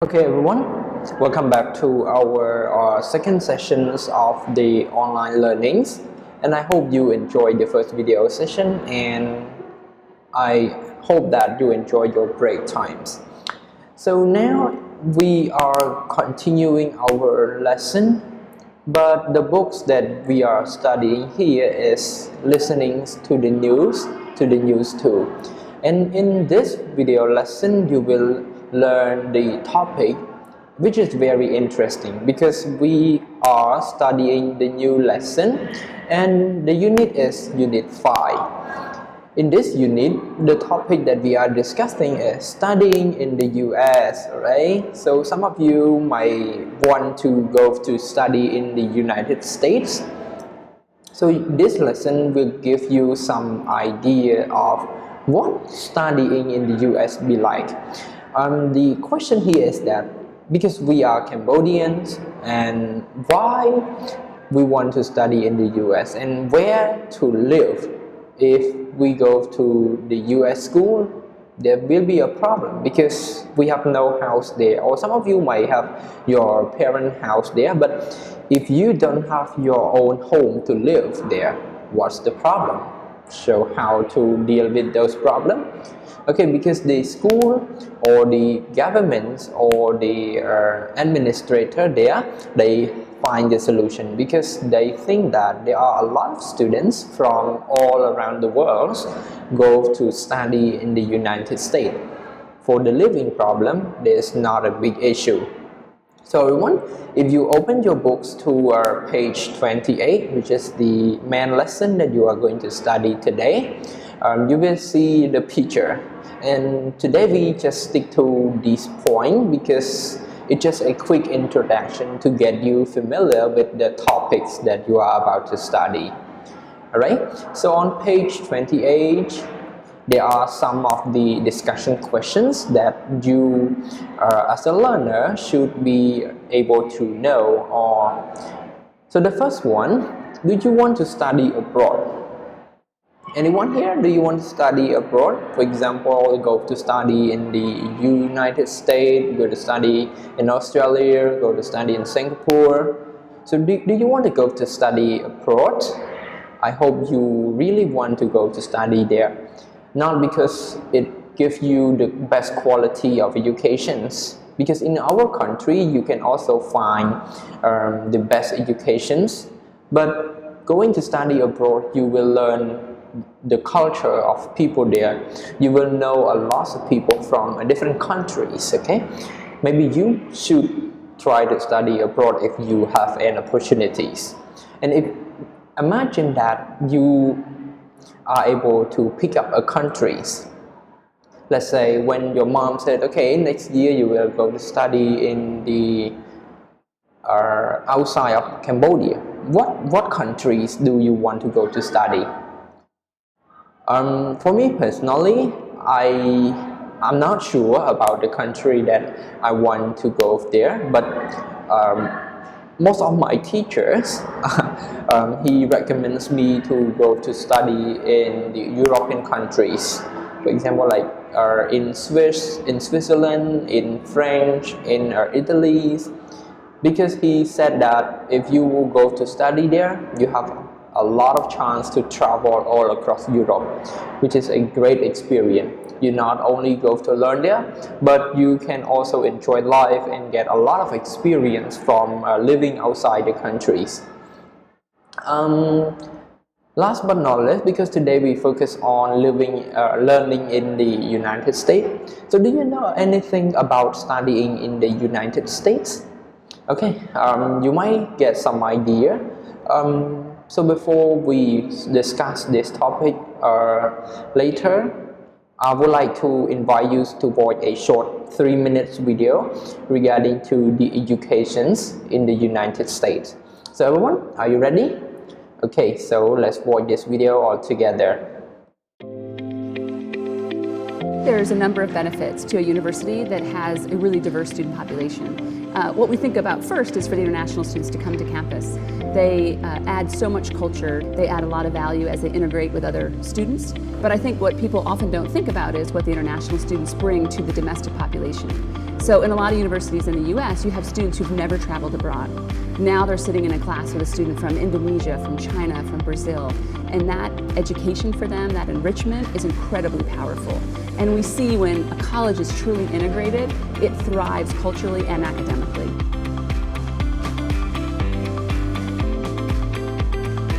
Okay everyone, welcome back to our second sessions of the online learnings, and I hope you enjoyed the first video session, and I hope that you enjoy your break times. So now we are continuing our lesson, but the books that we are studying here is listening to the news too. And in this video lesson you will learn the topic, which is very interesting because we are studying the new lesson, and the unit is unit 5. In this unit, the topic that we are discussing is studying in the US, right? So some of you might want to go to study in the United States. So this lesson will give you some idea of what studying in the US be like. The question here is that because we are Cambodians, and why we want to study in the US and where to live. If we go to the US school, there will be a problem because we have no house there, or some of you might have your parent house there, but if you don't have your own home to live there, what's the problem? So how to deal with those problems? Okay, because the school or the government or the administrator there, they find the solution because they think that there are a lot of students from all around the world go to study in the United States. For the living problem, there's not a big issue. So everyone, if you open your books to page 28, which is the main lesson that you are going to study today, you will see the picture. And today we just stick to this point because it's just a quick introduction to get you familiar with the topics that you are about to study. Alright, so on page 28, there are some of the discussion questions that you as a learner should be able to know. So the first one, do you want to study abroad? Anyone here, do you want to study abroad? For example, go to study in the United States, go to study in Australia, go to study in Singapore. So do you want to go to study abroad? I hope you really want to go to study there. Not because it gives you the best quality of educations, because in our country you can also find the best educations, but going to study abroad you will learn the culture of people there. You will know a lot of people from different countries. Okay, maybe you should try to study abroad if you have an opportunities. And if imagine that you are able to pick up a countries. Let's say when your mom said, okay, next year you will go to study in the outside of Cambodia. What countries do you want to go to study? For me personally, I'm not sure about the country that I want to go there, but most of my teachers, he recommends me to go to study in the European countries. For example, like in Switzerland, in French, in Italy, because he said that if you will go to study there, you have a lot of chance to travel all across Europe, which is a great experience. You not only go to learn there, but you can also enjoy life and get a lot of experience from living outside the countries. Last but not least, because today we focus on learning in the United States. So do you know anything about studying in the United States? Okay, you might get some idea. So before we discuss this topic later, I would like to invite you to watch a short 3 minutes video regarding to the educations in the United States. So everyone, are you ready? Okay, so let's watch this video all together. There's a number of benefits to a university that has a really diverse student population. What we think about first is for the international students to come to campus. They add so much culture, they add a lot of value as they integrate with other students. But I think what people often don't think about is what the international students bring to the domestic population. So in a lot of universities in the US, you have students who've never traveled abroad. Now they're sitting in a class with a student from Indonesia, from China, from Brazil, and that education for them, that enrichment, is incredibly powerful. And we see when a college is truly integrated, it thrives culturally and academically.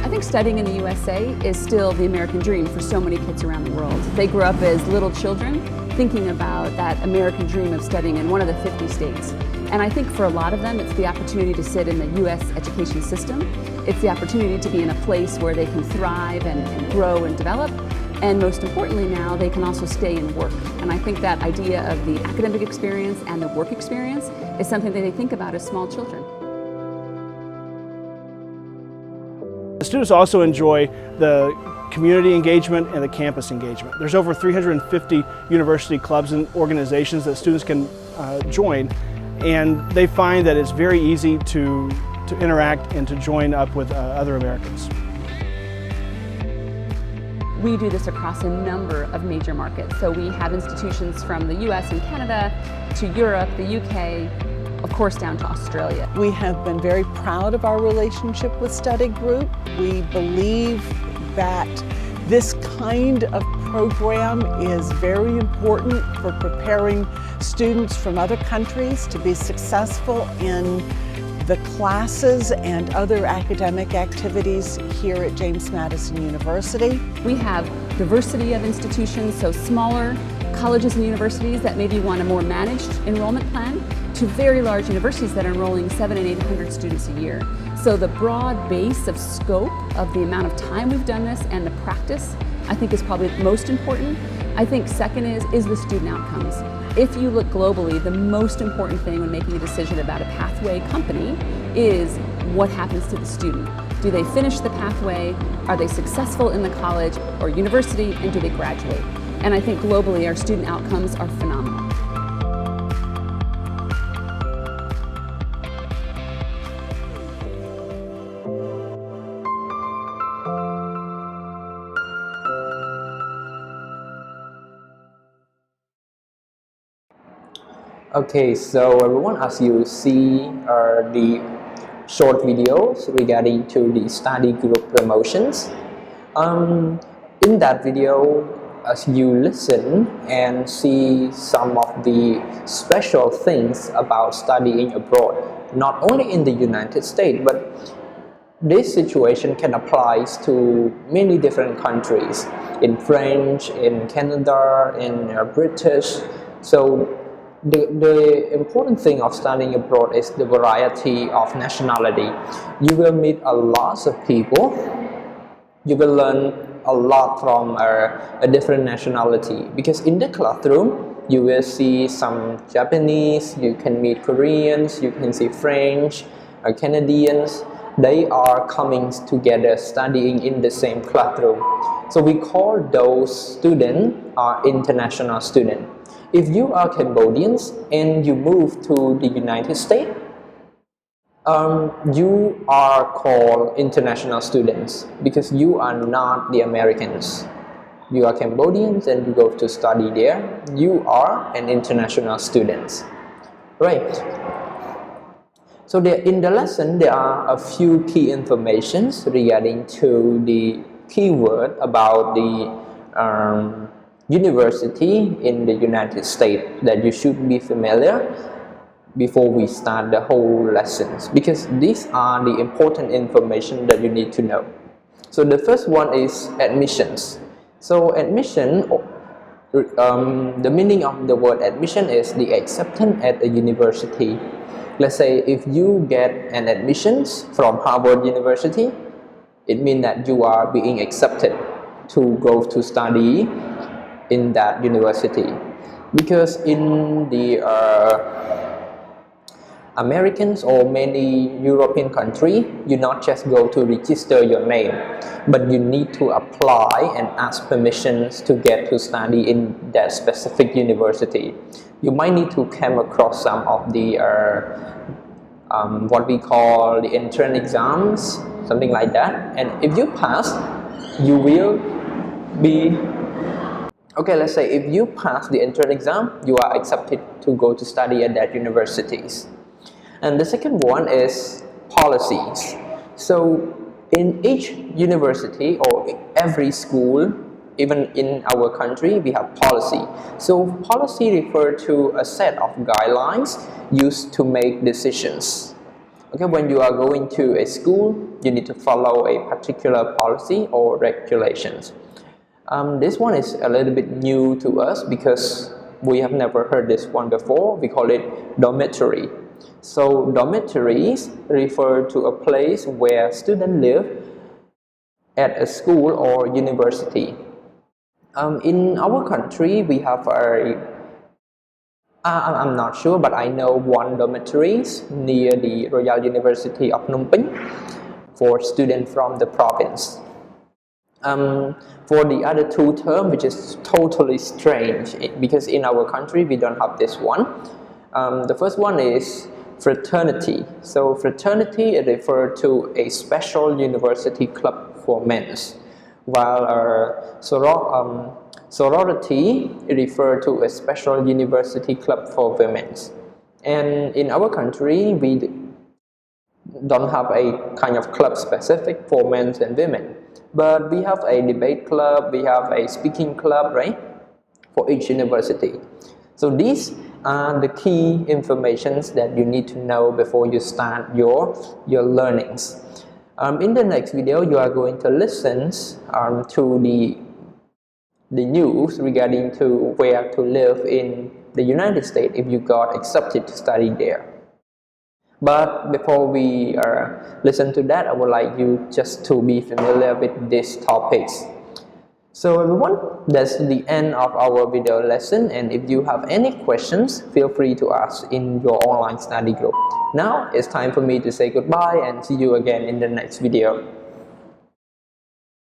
I think studying in the USA is still the American dream for so many kids around the world. They grew up as little children thinking about that American dream of studying in one of the 50 states. And I think for a lot of them, it's the opportunity to sit in the US education system. It's the opportunity to be in a place where they can thrive and grow and develop. And most importantly now, they can also stay and work. And I think that idea of the academic experience and the work experience is something that they think about as small children. The students also enjoy the community engagement and the campus engagement. There's over 350 university clubs and organizations that students can join, and they find that it's very easy to interact and to join up with other Americans. We do this across a number of major markets. So we have institutions from the US and Canada to Europe, the UK, of course down to Australia. We have been very proud of our relationship with Study Group. We believe that this kind of program is very important for preparing students from other countries to be successful in the classes and other academic activities here at James Madison University. We have diversity of institutions, so smaller colleges and universities that maybe want a more managed enrollment plan, to very large universities that are enrolling 700 and 800 students a year. So the broad base of scope of the amount of time we've done this and the practice, I think, is probably most important. I think second is the student outcomes. If you look globally, the most important thing when making a decision about a pathway company is what happens to the student. Do they finish the pathway? Are they successful in the college or university? And do they graduate? And I think globally, our student outcomes are phenomenal. Okay, so everyone, as you see the short videos regarding to the study group promotions. In that video, as you listen and see some of the special things about studying abroad, not only in the United States, but this situation can apply to many different countries, in French, in Canada, in British. So the important thing of studying abroad is the variety of nationality. You will meet a lot of people. You will learn a lot from a different nationality, because in the classroom you will see some Japanese, you can meet Koreans, you can see French, Canadians. They are coming together studying in the same classroom. So we call those students international students. If you are Cambodians and you move to the United States, you are called international students because you are not the Americans. You are Cambodians and you go to study there. You are an international student, right? So in the lesson, there are a few key informations regarding to the keyword about the university in the United States that you should be familiar before we start the whole lessons, because these are the important information that you need to know. So the first one is admissions. So admission, the meaning of the word admission is the acceptance at a university. Let's say if you get an admissions from Harvard University, it means that you are being accepted to go to study in that university. Because in the Americans or many European countries, you not just go to register your name, but you need to apply and ask permissions to get to study in that specific university. You might need to come across some of the what we call the entrance exams, something like that. And if you pass, you will be Okay, let's say if you pass the entrance exam, you are accepted to go to study at that universities. And the second one is policies. So in each university or every school, even in our country, we have policy. So policy refer to a set of guidelines used to make decisions. Okay, when you are going to a school, you need to follow a particular policy or regulations. This one is a little bit new to us because we have never heard this one before. We call it dormitory. So dormitories refer to a place where students live at a school or university. In our country, we have I'm not sure, but I know one dormitory near the Royal University of Phnom Penh for students from the province. For the other two terms, which is totally strange because in our country we don't have this one. The first one is fraternity. So fraternity refers to a special university club for men, while sorority refers to a special university club for women. And in our country, we don't have a kind of club specific for men and women, but we have a debate club, we have a speaking club, right, for each university. So these are the key informations that you need to know before you start your learnings. In the next video, you are going to listen to the news regarding to where to live in the United States if you got accepted to study there. But before we listen to that, I would like you just to be familiar with these topics. So everyone, that's the end of our video lesson, and if you have any questions, feel free to ask in your online study group. Now it's time for me to say goodbye and see you again in the next video.